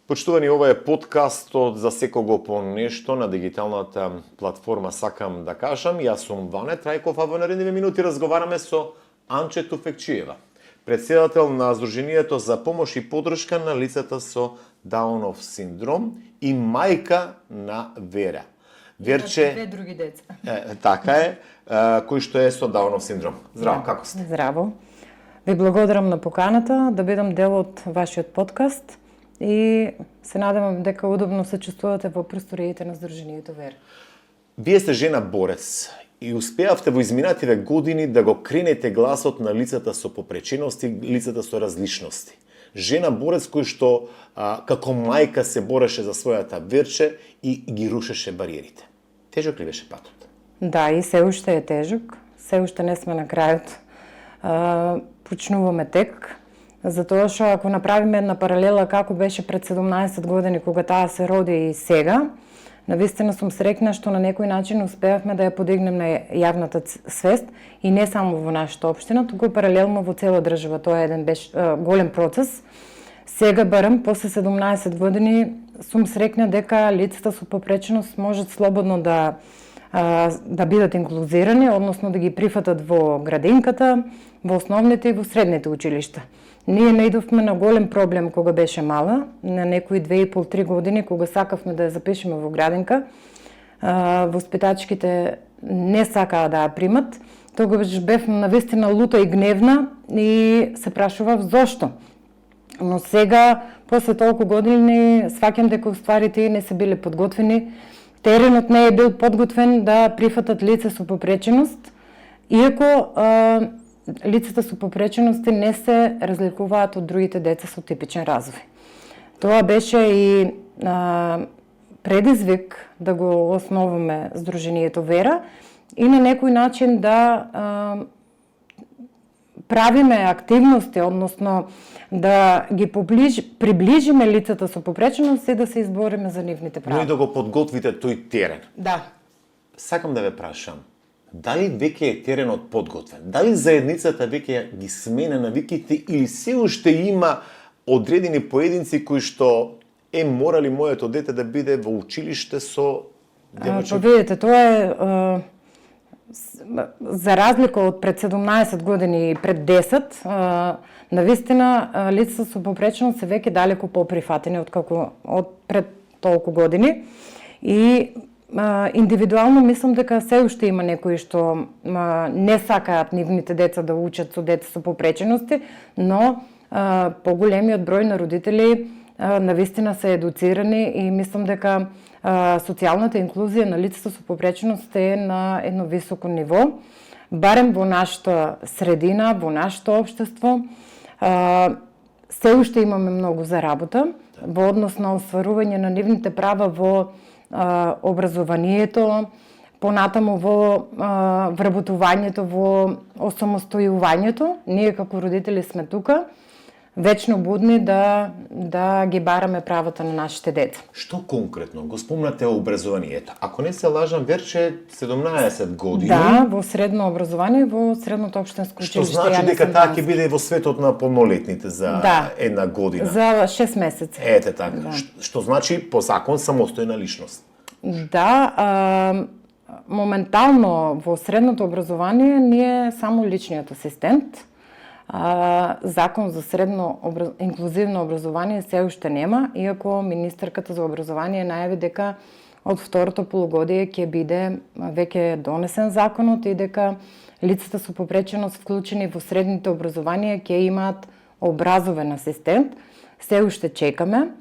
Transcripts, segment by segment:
Почитувани, ова е подкастот за секого по нешто на дигиталната платформа Сакам да кажам. Јас сум Ване Трајков, а во наредните минути разговараме со Анче Туфекчиева, председател на Сдруженијето за помош и подршка на лицата со Даунов синдром и мајка на Вера. Верче, две други деца. Така е, кој што е со Даунов синдром. Здраво, како сте? Здраво. Ви благодарам на поканата да бидам дел од вашиот подкаст и се надевам дека удобно се чувствувате во просториите на Сдруженијето Вера. Вие сте жена борец и успеавте во изминативе години да го кренете гласот на лицата со попречености, лицата со различности. Жена борец кој што како мајка се бореше за својата Верче и ги рушеше бариерите. Тежок ли беше патот? Да, и се уште е тежок. Се уште не сме на крајот. Почнуваме тек. Затоа што ако направиме една паралела како беше пред 17 години кога таа се роди и сега, навистина сум среќна што на некој начин успеавме да ја подигнем на јавната свест и не само во нашата општина, туку паралелно во цела држава. Тоа е еден голем процес. Сега барам после 17 години сум среќна дека лицата со попреченост можат слободно да бидат инклузирани, односно да ги прифатат во градинката, во основните и во средните училишта. Ние наидовме на голем проблем кога беше мала, на некои 2,5-3 години, кога сакавме да ја запишеме во градинка. Воспитачките не сакаа да ја примат. Тогаш бев навистина лута и гневна и се прашував зошто. Но сега, после толку години, сваќам дека устварите не се биле подготвени. Теренот не е бил подготвен да прифатат лице со попреченост, иако лицата со попречености не се разликуваат од другите деца со типичен развој. Тоа беше и предизвик да го основаме Сдруженијето Вера и на некој начин да правиме активности, односно да ги приближиме лицата со попреченост и да се избориме за нивните права. Но и да го подготвите тој терен. Да. Сакам да ве прашам, дали веќе е теренот подготвен? Дали заедницата веќе ги смена навиките или се уште има одредени поединци кои што морали моето дете да биде во училиште со девојче? Видите, тоа е за разлика од пред 17 години и пред 10, навистина лицата со попреченост се веќе далеко поприфатени од пред толку години и индивидуално мислам дека се уште има некои што не сакаат нивните деца да учат со деца со попречености, но поголемиот број на родители навистина се едуцирани и мислам дека социјалната инклузија на лицата со попреченост е на едно високо ниво, барем во нашата средина, во нашето општество. Се уште имаме многу за работа во однос на остварување на нивните права во образованието, понатаму во вработувањето, во осамостојувањето. Ние како родители сме тука, вечно будни да ги бараме правата на нашите деца. Што конкретно? Го спомнате образованието. Ако не се лажам, Верче 17 години. Да, во средно образование, во средното општинско училиште. Што значи дека таа ќе биде во светот на полнолетните за една година? За 6 месеци. Ете така. Да. Што значи по закон самостојна личност? Да, моментално во средното образование ние само личниот асистент. Закон за средно инклузивно образование се уште нема, иако министерката за образование најави дека од второто полугодие ќе биде веќе донесен законот и дека лицата со попреченост вклучени во средните образование ќе имаат образовен асистент. Се уште чекаме.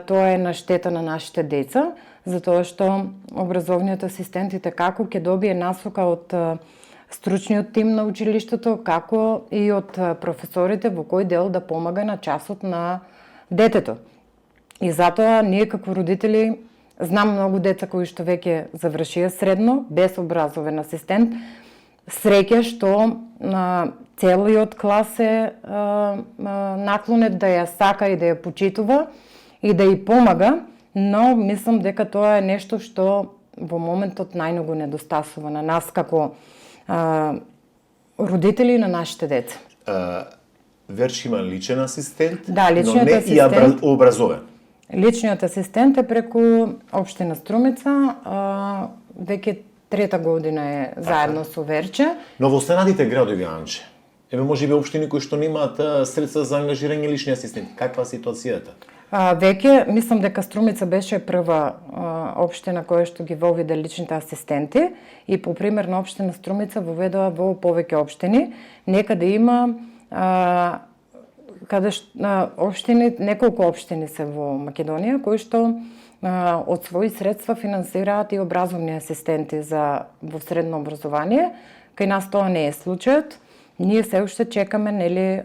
Тоа е на штета на нашите деца, затоа што образовниот асистент и како ќе добие насока од стручниот тим на училиштето, како и од професорите во кој дел да помага на часот на детето. И затоа ние како родители, знам многу деца кои што веќе завршија средно, без образовен асистент, среќа што целиот клас е наклонет да ја сака и да ја почитува и да ја помага, но мислам дека тоа е нешто што во моментот најмногу недостасува на нас како родители на нашите деца. Верче има личен асистент, да, но не асистент, и образовен. Личниот асистент е преку општина Струмица, веќе трета година е заедно со Верче. Но во останатите градови, Анче, еве може би општини кои што немаат средства за ангажирање лични асистенти, каква е ситуацијата? Веќе, мислам дека Струмица беше прва општина која што ги воведе личните асистенти и по пример на општина Струмица воведоа во повеќе општини. Некаде има општини, неколку општини се во Македонија кои што од своји средства финансираат и образовни асистенти во средно образование. Кај нас тоа не е случајот. Ние се уште чекаме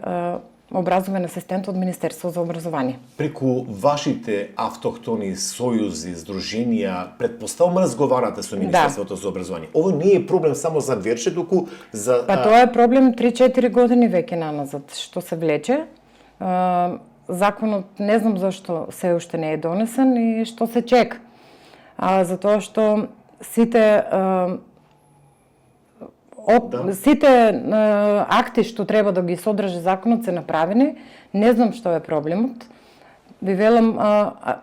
образовен асистент од Министерство за образование. Преку вашите автохтони сојузи, здруженија, предпоставам разговарате со Министерството за образование. Ово не е проблем само за Верче, туку за... Тоа е проблем 3-4 години веќе наназад, што се влече. Законот не знам зашто се уште не е донесен и што се чека. Затоа што сите акти што треба да ги содржи законот се направени. Не знам што е проблемот. Ви велам,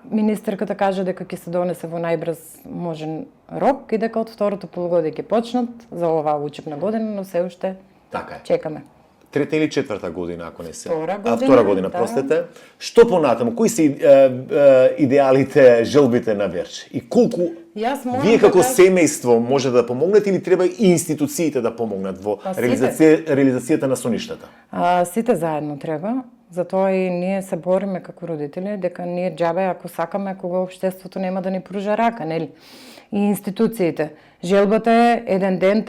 министерката каже дека ќе се донесе во најбрз можен рок и дека од второто полугодие ќе почнат за оваа учебна година, но се уште чекаме. Трета или четврта година, ако не се? Втора година, простете. Што понатаму? Кои се идеалите, желбите на Верче? И колку вие како семејство може да помогнете или треба и институциите да помогнат во реализацијата на соништата? Сите заедно треба. Затоа и ние се бориме како родители дека ние џабе ако сакаме кога општеството нема да ни пружа рака, нели? И институциите. Желбата е еден ден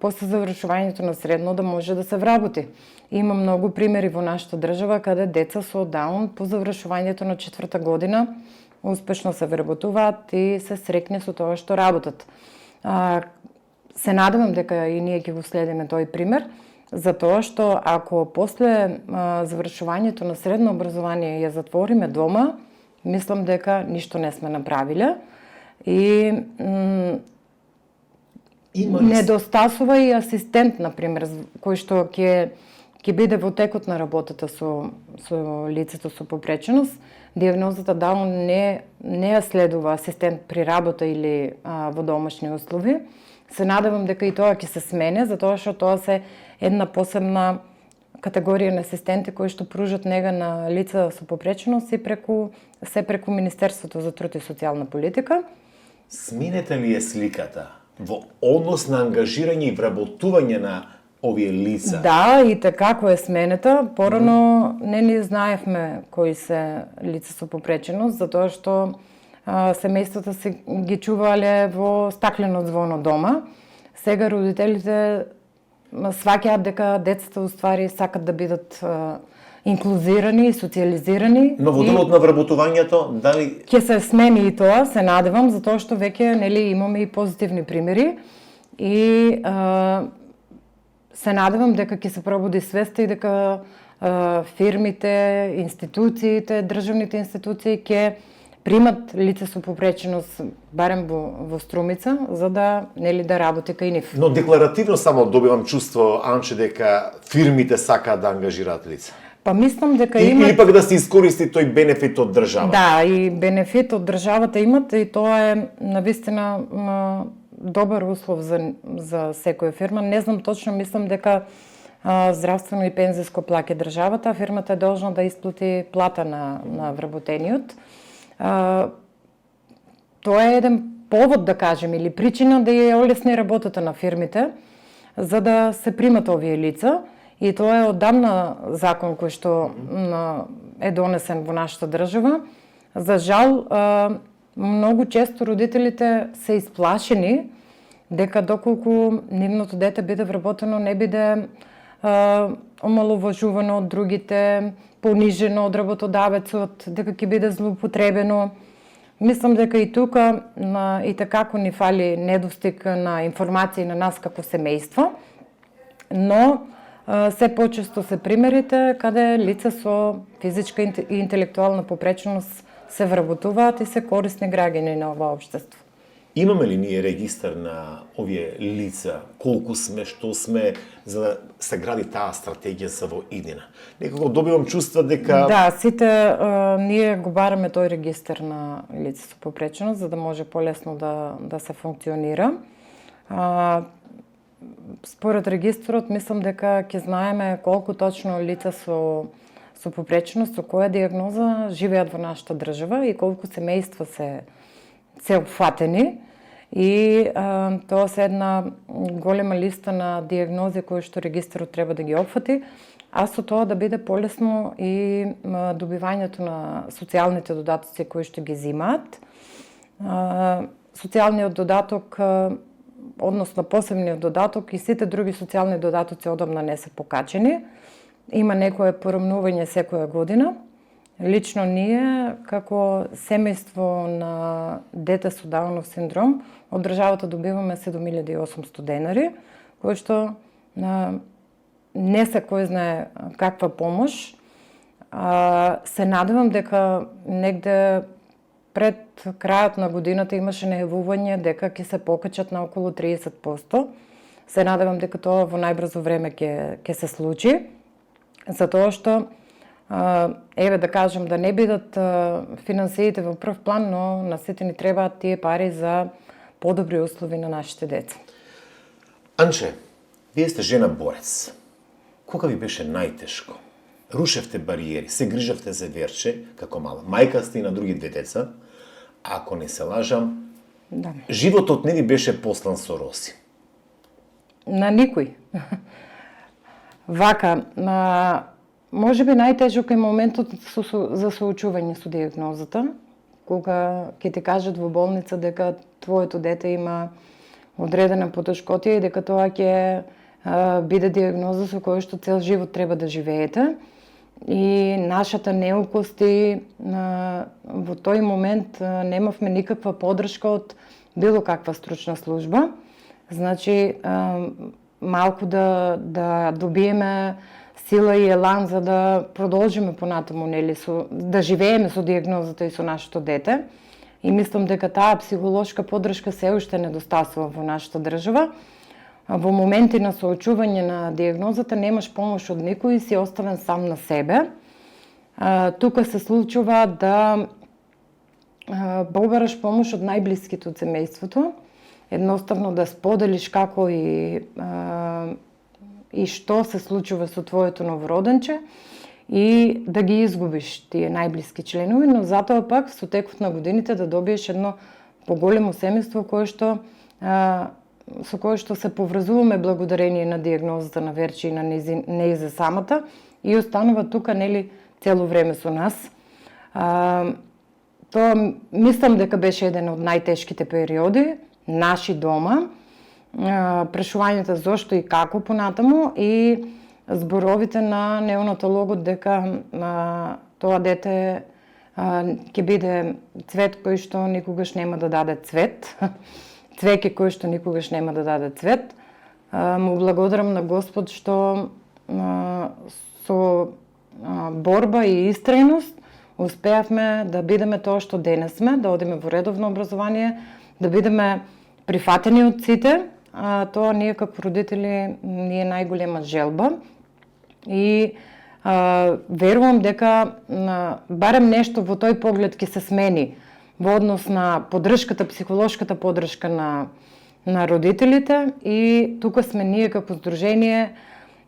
после завршувањето на средно да може да се вработи. Има многу примери во нашата држава каде деца со даун по завршувањето на четврта година успешно се вработуваат и се срекне со тоа што работат. Се надевам дека и ние ќе го следиме тој пример, затоа што ако после завршувањето на средно образование ја затвориме дома, мислам дека ништо не сме направиле. И недостасува и асистент, например, кој што ќе биде во текот на работата со лицето со попреченост. Дијагнозата Даун не ја следува асистент при работа или во домашни услови. Се надевам дека и тоа ќе се смене, затоа што тоа се една посебна категорија на асистенти кои што пружат нега на лица со попреченост и преку Министерството за труд и социјална политика. Сменете ли е сликата во однос на ангажирање и вработување на овие лица? Да, и така кој е сменета. Порано не ни знаевме кои се лица со попреченост, затоа што семејствата се ги чувале во стаклено звоно дома. Сега родителите сваќаат дека децата уствари сакат да бидат инклузирани и социализирани. Но во делот на вработувањето, дали ќе се смени и тоа, се надевам, затоа што веќе имаме и позитивни примери и се надевам дека ќе се пробуди свеста и дека фирмите, институциите, државните институции ќе примат лице со попреченост барем во Струмица за да да работи кај нив. Но декларативно само добивам чувство, Анче, дека фирмите сакаат да ангажираат лица. Па мислам дека има или пак да се искористи тој бенефит од државата. Да, и бенефит од државата имат и тоа е навистина добар услов за секоја фирма. Не знам точно, мислам дека здравствено и пензиско плаќа државата, а фирмата е должна да исплати плата на вработениот. Тоа е еден повод, да кажем, или причина да ја олесни работата на фирмите, за да се примат овие лица. И тоа е одамна закон кој што е донесен во нашата држава. За жал, многу често родителите се исплашени дека доколку нивното дете биде вработено, не биде омаловажувано од другите, понижено од работодавецот, дека ќе биде злоупотребено. Мислам дека и тука и така ни фали недостиг на информации на нас како семејство, но се почесто се примерите каде лица со физичка и интелектуална попреченост се вработуваат и се корисни граѓани на ова општество. Имаме ли ние регистар на овие лица, колку сме, што сме, за да се гради таа стратегија за во иднина? Некако добивам чувства дека... Да, сите ние го бараме тој регистар на лица со попреченост, за да може полесно да се функционира. Според регистрот, мислам дека ќе знаеме колку точно лица со попреченост, со која диагноза живеат во нашата држава и колку семејства се опфатени. И тоа се една голема листа на диагнози кои што регистрот треба да ги опфати, а со тоа да биде полесно и добивањето на социјалните додатоци кои што ги зимаат. Социјалниот додаток, односно посебниот додаток и сите други социјални додатоци одамна не се покачени. Има некое порамнување секоја година. Лично ние, како семејство на дете со Даунов синдром, од државата добиваме 7800 денари, кои што не се кој знае каква помош. Се надевам дека негде пред крајот на годината имаше најавување дека ќе се покачат на околу 30%. Се надевам дека тоа во најбрзо време ќе се случи, затоа што еве да кажем да не бидат финансиите во прв план, но на сите ни требаат тие пари за подобри услови на нашите деца. Анче, вие сте жена борец. Кога ви беше најтешко? Рушевте бариери, се грижавте за Верче, како мала. Мајка сте и на други две деца. Ако не се лажам, Да. животот не ви беше послан со роси. На никој. Вака, може би најтежок е моментот за соочување со диагнозата, кога ќе ти кажат во болница дека твоето дете има одредена потешкотија и дека тоа ќе биде диагноза со која што цел живот треба да живеете. И нашата неукост и во тој момент немавме никаква поддршка од било каква стручна служба. Значи, малку да добиеме сила и елан за да продолжиме понатаму, нели, да живееме со диагнозата и со нашето дете. И мислам дека таа психолошка поддршка се уште недостасува во нашата држава. Во моменти на соочување на диагнозата немаш помош од никој и си оставен сам на себе. Тука се случува да побараш помош од најблиските од семејството, едноставно да споделиш како и што се случува со твоето новороденче и да ги изгубиш тие најблиски членови, но затоа пак со текот на годините да добиеш едно поголемо семејство со кое што се поврзуваме благодарение на диагнозата на Верче и на нејзе самата и останува тука, нели, цело време со нас. Тоа мислам дека беше еден од најтешките периоди, наши дома, прашувањата зошто и како понатаму и зборовите на неонатологот дека тоа дете ќе биде цвет кој што никогаш нема да даде цвет, цвеќе кој што никогаш нема да даде цвет. Му благодарам на Господ што со борба и истрајност успеавме да бидеме тоа што денес сме, да одиме во редовно образование, да бидеме прифатени од сите. Тоа ние како родители ни е најголема желба и верувам дека барем нешто во тој поглед ќе се смени во однос на поддршката, психолошката поддршка на родителите и тука сме ние како здружение.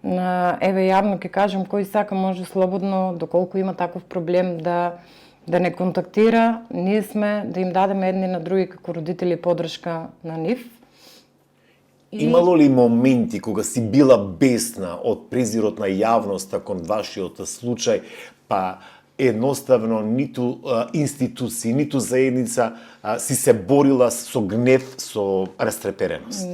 Еве јавно ќе кажам, кој сака може слободно, доколку има таков проблем да не контактира, ние сме да им дадеме едни на други како родители поддршка на нив. Имало ли моменти кога си била бесна од презирот на јавноста кон вашиот случај, па едноставно ниту институции, ниту заедница си се борила со гнев, со растрепереност?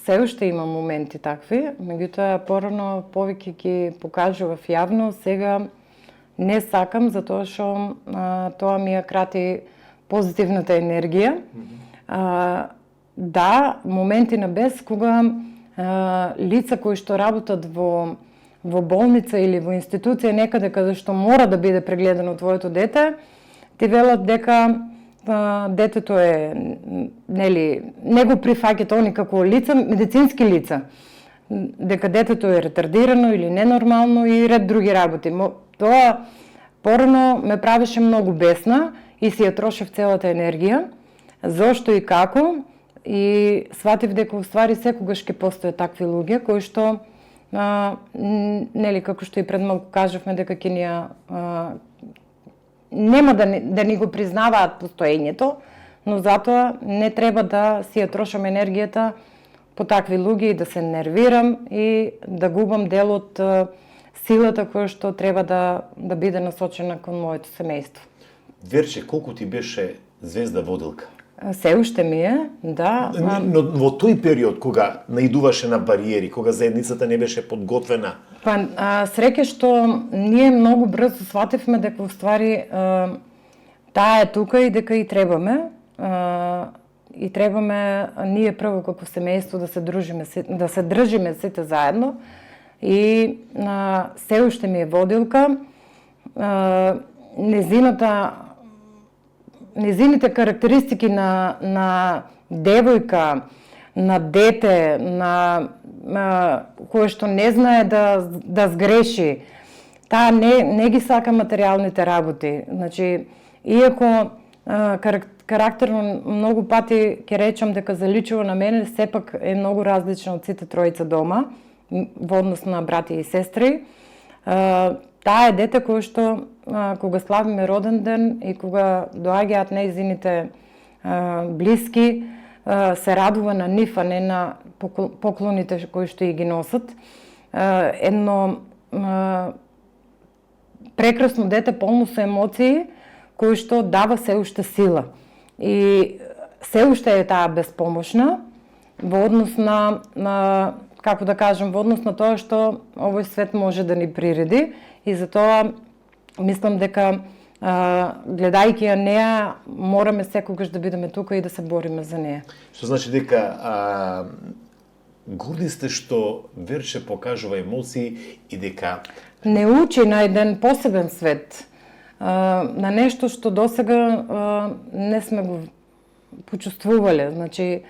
Се уште има моменти такви, меѓутоа порано повеќе ги покажував јавно, сега не сакам затоа што тоа ми ја крати позитивната енергија. Да, моменти на бес кога лица кои што работат во болница или во институција некаде каде што мора да биде прегледано твоето дете, ти велат дека детето е, нели, не го прифаќат они како лица, медицински лица, дека детето е ретардирано или ненормално и ред други работи. Тоа порано ме правеше многу бесна и си ја трошев целата енергија. Зошто и како? И сватив дека уствари секогаш ќе постојат такви луѓе кои што нели, како што и пред малку кажавме, дека ќе ни нема да ни го признаваат постоењето, но затоа не треба да си ја трошам енергијата по такви луѓе и да се нервирам и да губам дел од силата која што треба да биде насочена кон моето семејство. Верче, колку ти беше звезда водилка? Се уште ми е, да. Но во тој период, кога наидуваше на бариери, кога заедницата не беше подготвена? Па, среќа што ние многу брзо свативме дека уствари таа е тука и дека и требаме. И требаме ние прво како семејство да се држиме сите заедно. И се уште ми е водилка. Незините карактеристики на девојка, на дете, кое што не знае да сгреши, таа не ги сака материјалните работи. Значи, иако карактерно многу пати ќе речам дека заличува на мене, сепак е многу различна од сите тројца дома во однос на брати и сестри. Таа е дете кој што кога славиме роден ден и кога доаѓаат нејзините блиски, се радува на нив, а не на поклоните кои што и ги носат. Едно прекрасно дете, полно со емоции, кој што дава се уште сила. И се уште е таа безпомошна во однос на како да кажем, во однос на тоа што овој свет може да ни приреди, и затоа мислам дека гледајќи ја неа, мораме секогаш да бидеме тука и да се бориме за неа. Што значи дека горди сте што Верче покажува емоции и дека не учи на еден посебен свет, на нешто што досега не сме го почувствувале. Значи,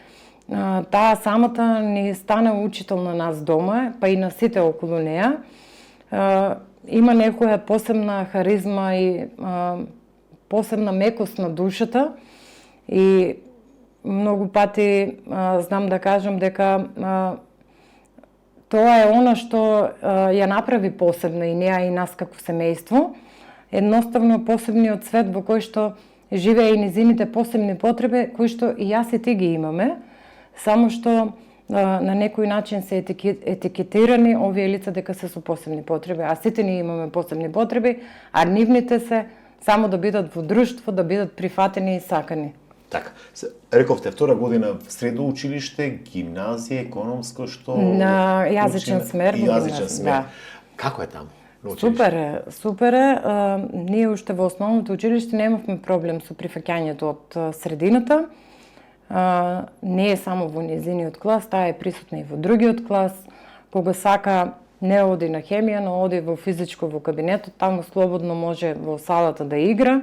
таа самата ни стана учител на нас дома, па и на сите околу неа. Има некоја посебна харизма и посебна мекост на душата и многу пати знам да кажам дека тоа е она што ја направи посебна и неа и нас како семејство. Едноставно посебниот свет во кој што живее и низините посебни потреби, кои што и јас и ти ги имаме, само што на некој начин се етикетирани овие лица дека се со посебни потреби, а сите ние имаме посебни потреби, а нивните се само да бидат во друштво, да бидат прифатени и сакани. Така, рековте втора година в средно училиште, гимназија, економско, што на јазичен смер. И јазичен смер. Да. Како е таму? Супер е. Ние уште во основното училиште немавме проблем со прифаќањето од средината. Не е само во незиниот клас, таа е присутна и во другиот клас. Кога сака, не оди на хемија, но оди во физичко во кабинетот, таму слободно може во салата да игра.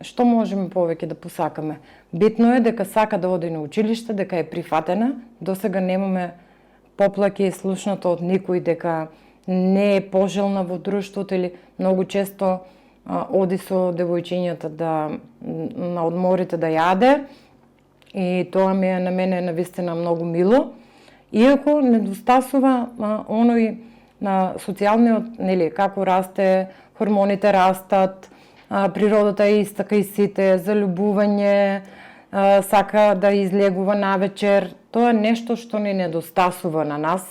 Што можеме повеќе да посакаме? Битно е дека сака да оди на училиште, дека е прифатена. Досега немаме поплаки слушнато од никој дека не е пожелна во друштвото или многу често оди со девојчињата на одморите да јаде, и тоа ми е на мене навистина многу мило. Иако недостасува оној на социјалниот, нели, како расте, хормоните растат, природата е иста кај сите, залюбување, сака да излегува навечер. Тоа е нешто што ни недостасува на нас,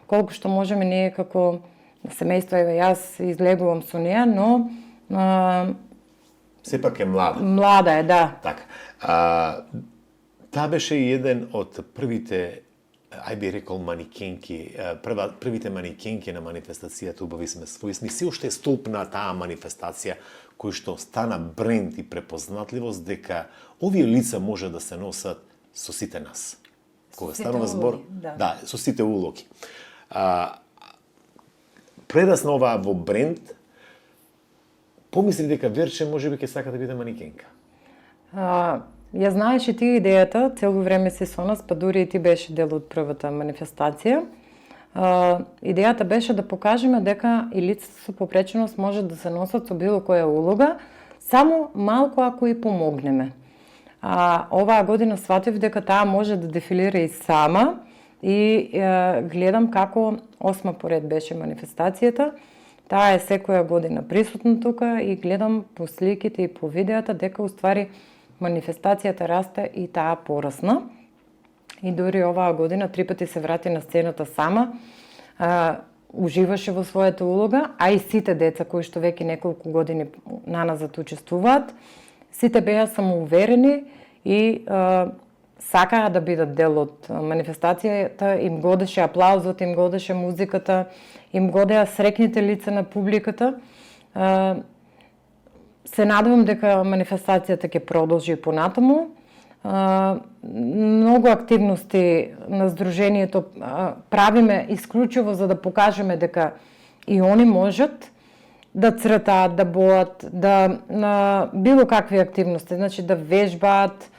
колку што можеме ние како семејство, еве јас излегувам со неа, но сепак е млада. Млада е, да. Така. Таа беше еден од првите, би рекол, манекенки, првите манекенки на манифестацијата Убави сме своји сми. Се уште е столб на таа манифестација, кој што стана бренд и препознатливост дека овие лица може да се носат со сите нас. Кога станува збор, да, со сите улоги. Прерасна оваа во бренд, помисли дека Верче можеби ќе сака да биде манекенка. Ја знаеш и ти идејата, цело време си со нас, па дури и ти беше дел од првата манифестација. Идејата беше да покажеме дека и лицата со попреченост може да се носат со било која улога, само малку ако и помогнеме. Оваа година сватив дека таа може да дефилира и сама и гледам како 8 поред беше манифестацијата. Таа е секоја година присутна тука и гледам по сликите и по видеата дека уствари манифестацијата расте и таа порасна. И дури оваа година 3 пати се врати на сцената сама, уживаше во својата улога, а и сите деца кои што веќе неколку години наназад учествуваат, сите беа самоуверени и сакаа да бидат дел од манифестацијата, им годеше аплаузот, им годеше музиката, им годеа срекните лица на публиката. Се надевам дека манифестацијата ќе продолжи понатаму. Многу активности на Сдруженијето правиме исклучиво за да покажеме дека и они можат да цртаат, да боат, да на било какви активности, значи да вежбаат,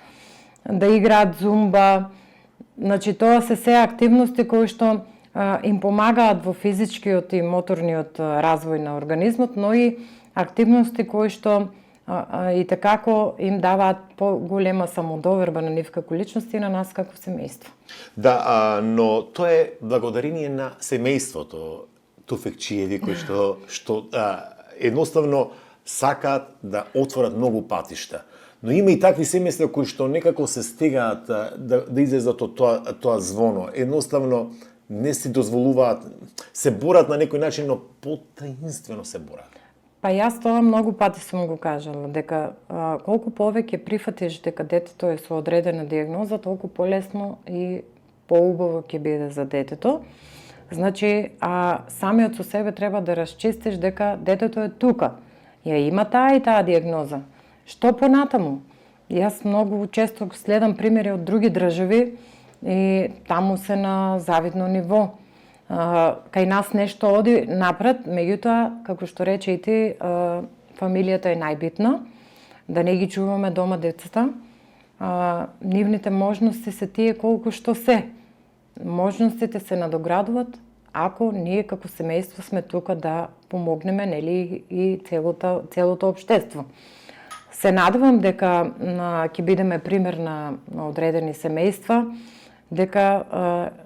да играат зумба. Значи тоа се активности кои што им помагаат во физичкиот и моторниот развој на организмот, но и активности кои што и такако им даваат по-голема самодоверба на нив како личности и на нас како семејство. Да, но тоа е благодарение на семејството, туфекчиеви кои што едноставно сакаат да отворат многу патишта. Но има и такви семејства кои што некако се стегаат да излезат од тоа звоно. Едноставно не си дозволуваат, се борат на некој начин, но потаинствено се борат. Па јас тоа многу пати сум го кажала, дека колку повеќе прифатиш дека детето е со одредена дијагноза, толку полесно и поубаво ќе биде за детето. Значи, самиот со себе треба да расчистиш дека детето е тука. Ја има таа и таа дијагноза. Што понатаму? Јас многу често следам примери од други држави и таму се на завидно ниво. Кај нас нешто оди напред, меѓутоа, како што рече и ти, фамилијата е најбитна, да не ги чуваме дома децата. Нивните можности се тие колку што се. Можностите се надоградуваат ако ние како семејство сме тука да помогнеме, нели, и целото општество. Се надевам дека ќе бидеме пример на одредени семејства, дека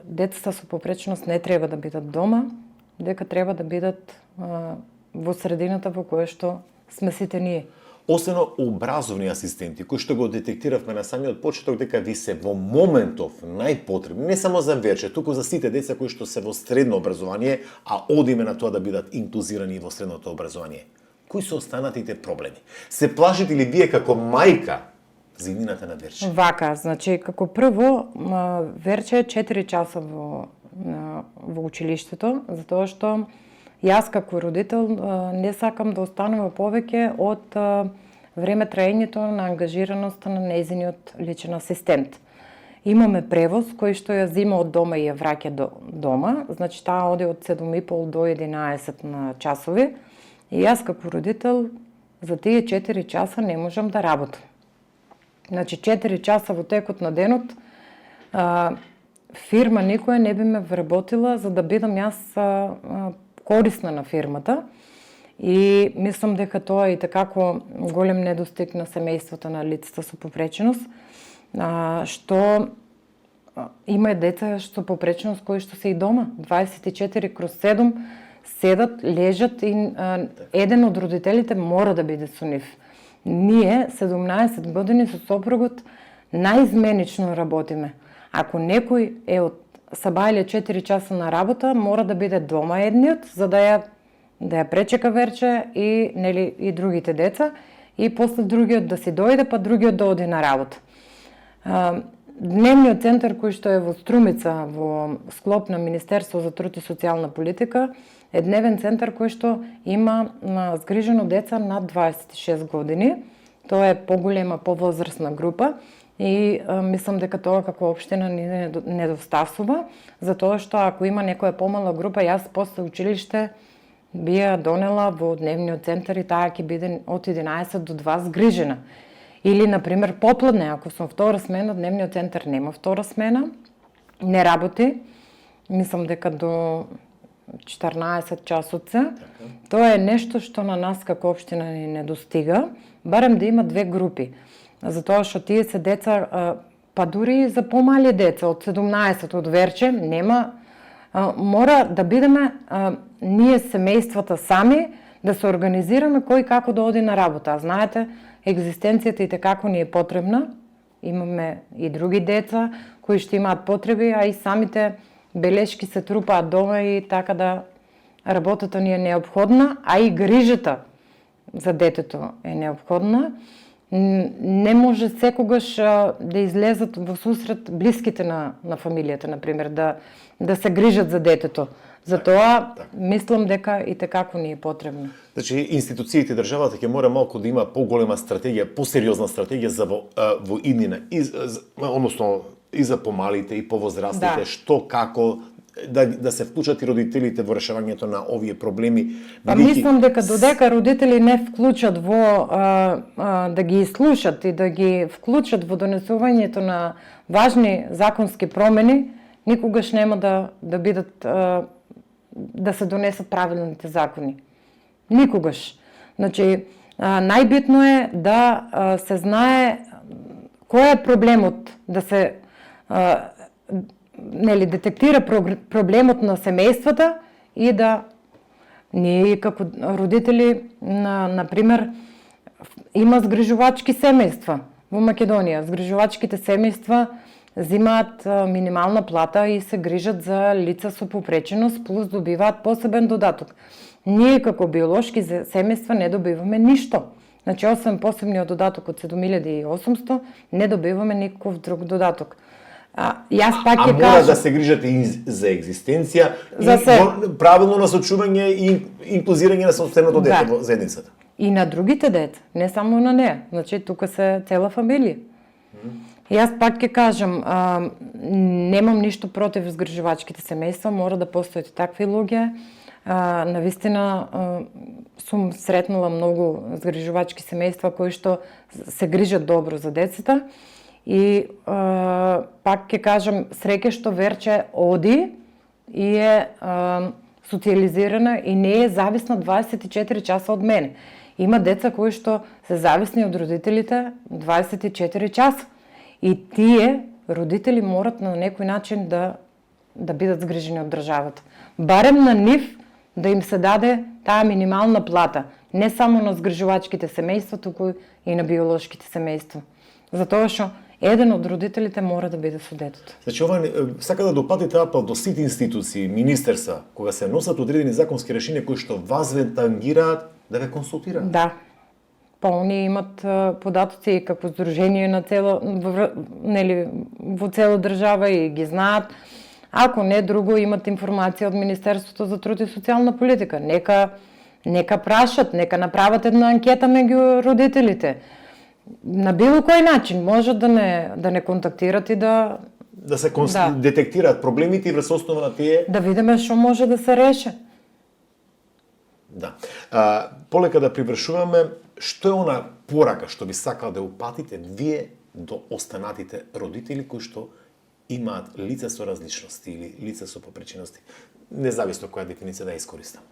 децата со попреченост не треба да бидат дома, дека треба да бидат во средината во која што сме сите ние. Освено образовни асистенти, кои што го детектиравме на самиот почеток дека ви се во моментов најпотребни, не само за Верче, туку за сите деца кои што се во средно образование, а одиме на тоа да бидат инклузирани во средното образование. Кои се останатите проблеми? Се плашите ли вие како мајка за иднината на Верче? Вака, значи, како прво, Верче е 4 часа во училиштето, затоа што јас како родител не сакам да останува повеќе од време траењето на ангажираноста на нејзиниот личен асистент. Имаме превоз кој што ја зима од дома и ја враќа до дома, значи таа оди од 7:30 до 11 на часови и јас како родител за тие 4 часа не можам да работам. Значи 4 часа во текот на денот фирма никоја не би ме вработила за да бидам јас корисна на фирмата и мислам дека тоа е и такако голем недостиг на семејството на лицата со попреченост, што има деца со попреченост кои што се и дома 24/7 седат, лежат и еден од родителите мора да биде со нив. Ние 17 години со сопругот наизменично работиме. Ако некој е од сабајле 4 часа на работа, мора да биде дома едниот, за да ја пречека Верче и нели и другите деца, и после другиот да си дојде, па другиот да оди на работа. Дневниот центар кој што е во Струмица, во склоп на Министерство за труд и социјална политика, е дневен центар кој што има згрижено деца над 26 години. Тоа е поголема, повозрастна група. И мислам дека тоа како општина ни недостасува, затоа што ако има некоја помала група, јас после училиште би ја донела во дневниот центар и таа ќе биде од 11 до 2 згрижена. Или, например, попладне, ако сум втора смена, дневниот центар нема втора смена, не работи, мислам дека до 14 часоци. Тоа е нешто што на нас како општина ни недостига, барем да има две групи. Затоа што тие се деца, па дури и за помали деца, од 17 од Верче, нема, мора да бидеме ние семејствата сами, да се организираме кој како да оди на работа. А знаете, екзистенцијата и како ни е потребна. Имаме и други деца кои што имаат потреби, а и самите белешки се трупаат дома и така да работата ни е неопходна, а и грижата за детето е неопходна. Не може секогаш да излезат во сусрет блиските на фамилијата, например, да се грижат за детето. Затоа мислам дека и како ни е потребно. Значи, институциите, државата ќе мора малку да има поголема стратегија, посериозна стратегија за во иднина, односно и за помалите и повозрастните, што како да се вклучат и родителите во решавањето на овие проблеми. Па мислам дека додека родители не вклучат во да ги слушат и да ги вклучат во донесувањето на важни законски промени, никогаш нема да бидат да се донесат правилните закони. Никогаш. Значи, најбитно е да се знае кој е проблемот, да се детектира проблемот на семејствата и да ние како родители, например, има згрижувачки семејства во Македонија. Згрижувачките семејства земаат минимална плата и се грижат за лица со попреченост, плюс добиваат посебен додаток. Ние како биолошки семејства не добиваме ништо. Значи, освен посебниот додаток од 7800, не добиваме никаков друг додаток. Јас пак ќе кажам... мора да се грижате и за екзистенција, и правилно насочување и инклузирање на собственото дете во заедницата. И на другите деца, не само на неа. Значи, тука се цела фамилија. Јас пак ќе кажам, немам ништо против згрижувачките семејства, мора да постојат и такви луѓе. Навистина сум сретнала многу згрижувачки семејства кои што се грижат добро за децата. И пак ќе кажам, среќа што Верче оди и е социализирана и не е зависна 24 часа од мене. Има деца кои што се зависни од родителите 24 часа. И тие родители морат на некој начин да бидат згрижени од државата. Барем на нив да им се даде таа минимална плата, не само на згрижувачките семејства, туку и на биолошките семејства. Затоа што еден од родителите мора да биде со детето. Значи, ова сака да допатите апел до сите институции, министерства, кога се носат одредени законски решенија кои што вас ве тангираат, да ве консултираат. Да. Па они имат податоци како здружение на во цела држава и ги знаат. Ако не друго, имат информација од Министерството за труд и социјална политика. Нека прашат, нека направат една анкета меѓу родителите. На било кој начин можат да не контактират и да се детектираат проблемите и врз основа на тие да видиме што може да се реши. Да. Полека да привршуваме, што е она порака што би сакал да упатите вие до останатите родители кои што имаат лица со различности или лица со попречености, независно која дефиниција да ја искористам?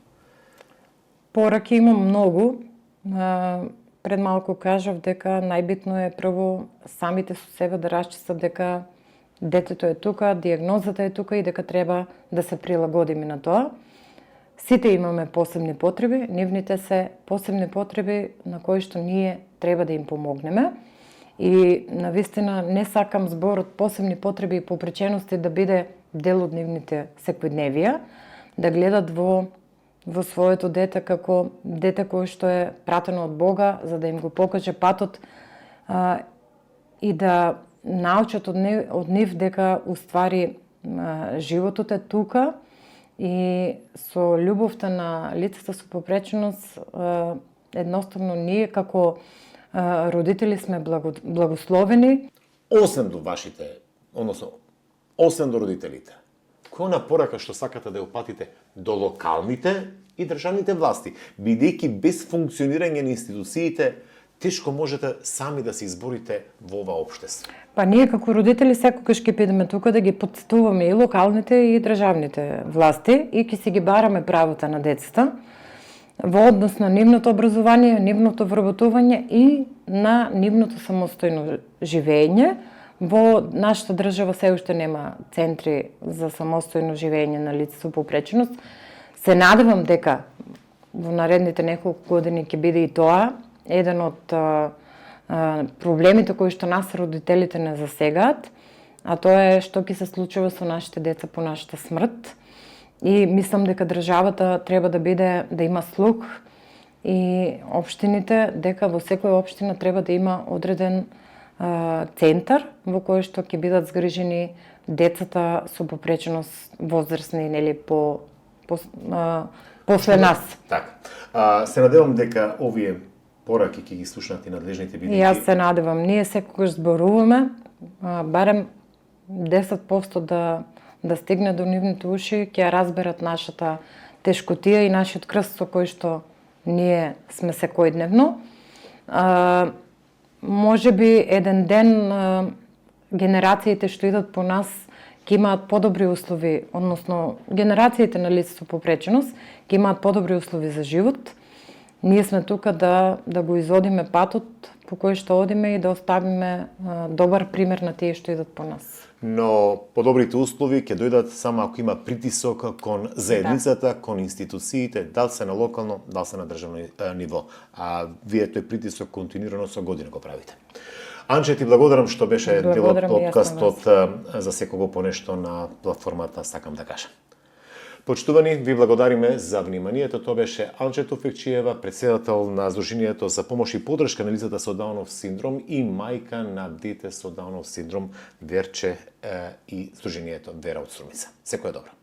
Пораки имам многу. Пред малку кажав дека најбитно е прво самите со себе да расчистат дека детето е тука, дијагнозата е тука и дека треба да се прилагодиме на тоа. Сите имаме посебни потреби, нивните се посебни потреби на кои што ние треба да им помогнеме. И навистина не сакам зборот посебни потреби и попречености да биде дел од нивните секојдневија, да гледат во своето дете како дете кое што е пратено од Бога за да им го покаже патот и да научат од нив дека уствари животот е тука и со љубовта на лицата со попреченост едноставно ние како родители сме благословени. Освен до вашите, односно, освен до родителите, која напорака што сакате да ја упатите до локалните и државните власти, бидејќи без функционирање на институциите тешко можете сами да се изборите во ова општество. Па ние како родители секогаш ќе бидеме тука да ги потстуваме и локалните и државните власти и ќе си ги бараме правата на децата во однос на нивното образование, нивното вработување и на нивното самостојно живење. Во нашата држава се уште нема центри за самостојно живење на лица со попреченост. Се надевам дека во наредните неколку години ќе биде и тоа еден од проблемите кои што нас родителите не засегаат, а тоа е што ќе се случува со нашите деца по нашата смрт. И мислам дека државата треба да има слух и општините, дека во секоја општина треба да има одреден центар во кој што ќе бидат згрижени децата со попреченост возрастни, нели, после нас. Така. Се надевам дека овие пораки ќе ги слушнат и надлежните бидејќи. И јас се надевам. Ние секогаш зборуваме, барем 10% да стигне до нивните уши, ќе ја разберат нашата тешкотија и нашиот крст со кој што ние сме секојдневно. Може би еден ден генерациите што идат по нас ќе имаат подобри услови, односно генерациите на лица со попреченост ќе имаат подобри услови за живот. Ние сме тука да го изодиме патот по кој што одиме и да оставиме добар пример на тие што идат по нас. Но подобрите услови ќе дојдат само ако има притисок кон заедницата, кон институциите, дал се на локално, дал се на државно ниво. А вие тој притисок континуирано со години го правите. Анче, ти благодарам што беше дел од подкастот за секого по нешто на платформата Сакам да кажам. Почитувани, ви благодариме за вниманието. Тоа беше Анче Туфекчиева, председател на Сдруженијето за помош и поддршка на лицата со Даунов синдром и мајка на дете со Даунов синдром Верче и Сдруженијето Вера од Струмица. Секој добро.